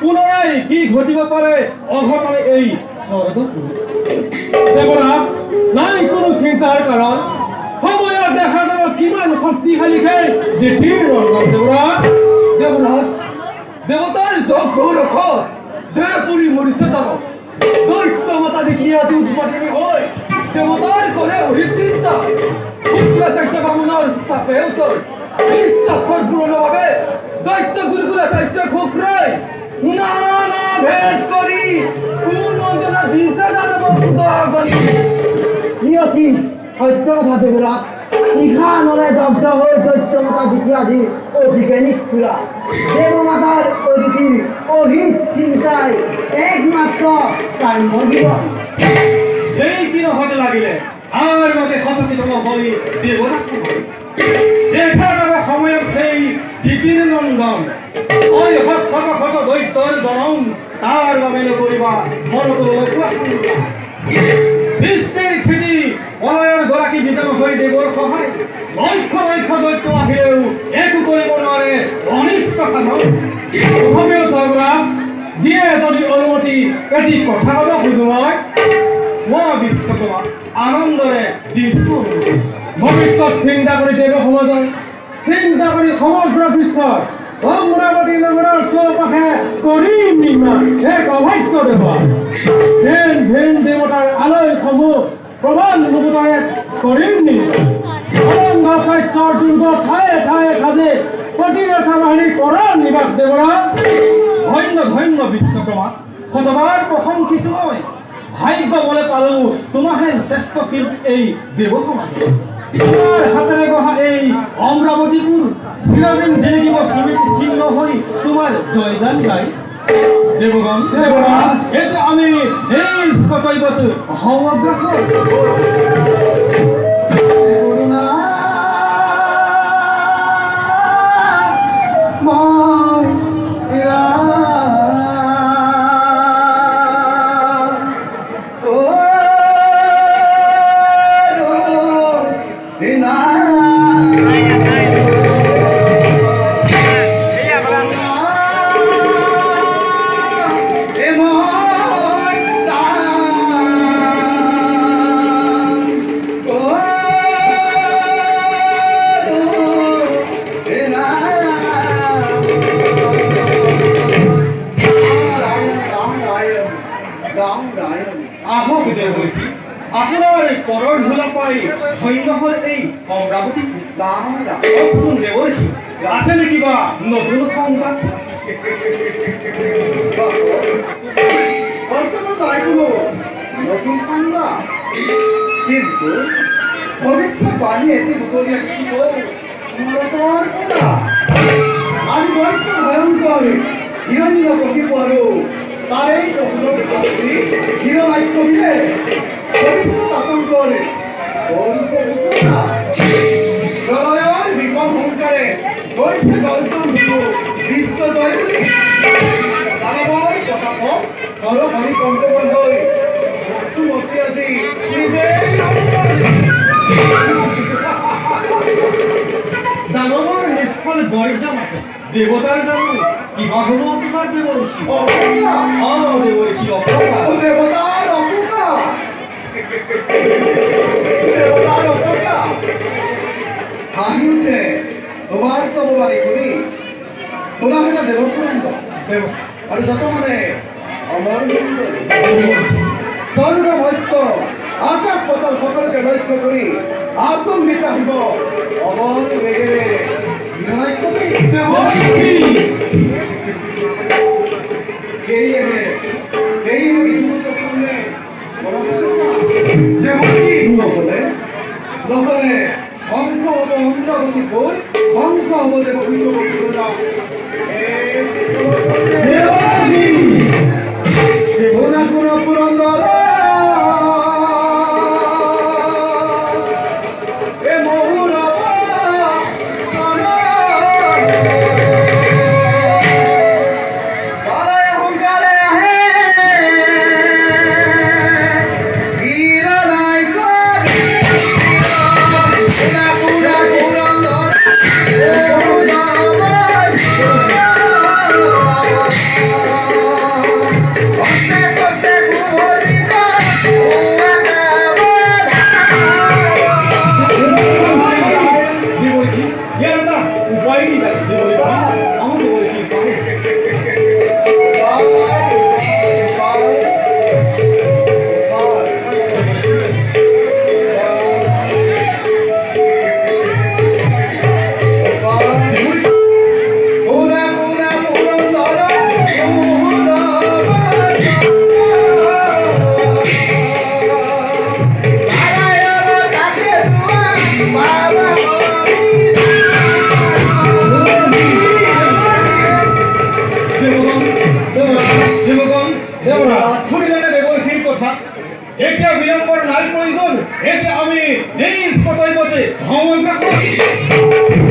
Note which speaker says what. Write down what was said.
Speaker 1: পুনরায় কি ঘটিব পারে অঘটনে এই দেবরাজ নাই কোনো চিন্তার কারণ সময়ত দেখা যাব কিমান শক্তিশালী খেল দেৱীৰ ৰংগত দেবরাজ
Speaker 2: দেবরাজ দেবতার যজ্ঞ রখ দেপুরি মরিছে যাব দৈত্য মাতা দেখিয়ে আদি উৎপাদনী হয় দেবতার করে অহিচিন্তা শুক্লাচাৰ্য বামুণৰ চাপে ওচৰ বিশ্বাসৰ পূৰণৰ বাবে দৈত্য গুৰুকুলাচাৰ্য খুকৰাই নানা ভেদ কৰি কোন অঞ্জনা দিছে দানৱ উদগনি
Speaker 3: নিয়তি সত্য কথা দেবরাজ ইখানলে দগ্ধ হৈ দৈত্য মাতা দেখি আজি অধিকে নিষ্ঠুৰা দেৱমাতাৰ অতিথি অহিত চিন্তাই একমাত্ৰ কাম্য জীৱন
Speaker 1: সেই কি নহতে লাগিলে আর মতে সচেতন হই দেবতা দেখার সময়ত সেই দ্বিতীয় নন্দন ওই শত দৈত্যৰ জনম তাৰ বাবে নকৰিবা মনটো সৃষ্টিৰ স্থিতি অলয়ৰ গৰাকী বিজয় হৈ দেৱৰ সহায় লক্ষ লক্ষ দৈত্য আহিলেও একো কৰিব নোৱাৰে অনিষ্ট সাধন তথাপিও জয়ৰাজ দিয়ে যদি অনুমতি এটি কথা ক'ব খোজো মই বিশ্বকৰ্মা আনন্দৰে দিছো ভৱিষ্যত চিন্তা কৰি দেৱ সমাজৰ চিন্তা কৰি সমগ্ৰ বিশ্বৰ অমৰাৱতী নগৰৰ চৌপাশে কৰিম নিৰ্মাণ এক অভাগ্য দেৱ ভিন ভিন দেৱতাৰ আলয়সমূহ প্ৰমাণ মুকুটৰে কৰিম নিৰ্মাণ অৰংগ কাশ্যৰ দুৰ্গ ঠায়ে ঠায়ে সাজে প্ৰতিৰক্ষা বাহিনী কৰাৰ নিবাস দেৱৰাজ ধন্য ধন্য বিশ্বকৰ্মা শতবাৰ প্ৰশংসিছো মই ভাগ্য বলে পালো তোমাহেন শ্রেষ্ঠ শিল্পী এই দেবকুমার তোমার হাতেৰে গঢ়া এই অমৰাৱতীপুৰ চিৰদিন জিলিকিব স্মৃতি চিহ্ন হৈ তোমাৰ জয়গান গাই দেৱগণ দেৱৰাজ এতিয়া আমি এই কৰ্তব্যত অগ্ৰসৰ আপোনাৰ কৰৰ ধূলা পাই ধন্য হ'ল এই অমৰাৱতী
Speaker 2: দাঁড়া
Speaker 1: কখন দেবর্ষী আছে নাকি বা নতুন সংবাদ?
Speaker 2: অন্তত তাই হলো নতুন পান্ডা কিন্তু ভবিষ্যৎবাণী এটি দুটোরিয়া কিছু নরকর করা আর বৈদ্য ভয়ঙ্কর হিরণ্য কপিপর তার এই প্রভুর ভাবি হিরণাক্য মিলে ভবিষ্যৎ আতঙ্কর বলছে বিষ্ণা প্রলয়ের বিপদ হুঙ্কারে বলছে গর্জন বিশ্ব জয় দানবর কথাপক হর হরি কণ্ঠবল হই ভক্তুমতী আজি নিজেই
Speaker 1: দানবর নিষ্ফল দরজা মাঠে দেবতার জানো কিবা হলো অপকার দেবর্ষী?
Speaker 2: অপকা
Speaker 1: দেবর্ষী অপকার।
Speaker 2: ও দেবতার অপকা দেবতার অপকা হাসি উঠে তোমার তো বাড়ি করি তোমার এটা দেবপুরন্দ আর যত মানে অমর স্বর্গ মৈত্য আকাশ পাতাল সকলকে লক্ষ্য করি আসন বিকাশিব অমর বেগে অঙ্ক হব অঙ্গবতী বোধ অঙ্ক হব দেব পুরন্দর এ মহুর
Speaker 1: দেবর্ষী এর না উপায় নেই দেবর্ষী আমার দেবর্ষী পাবে। শুনিলেন দেবর্ষীর কথা এতিয়া বিলম্বর নাই প্রয়োজন। এতিয়া আমি নিজ পথে পথে ভ্রমণ করব।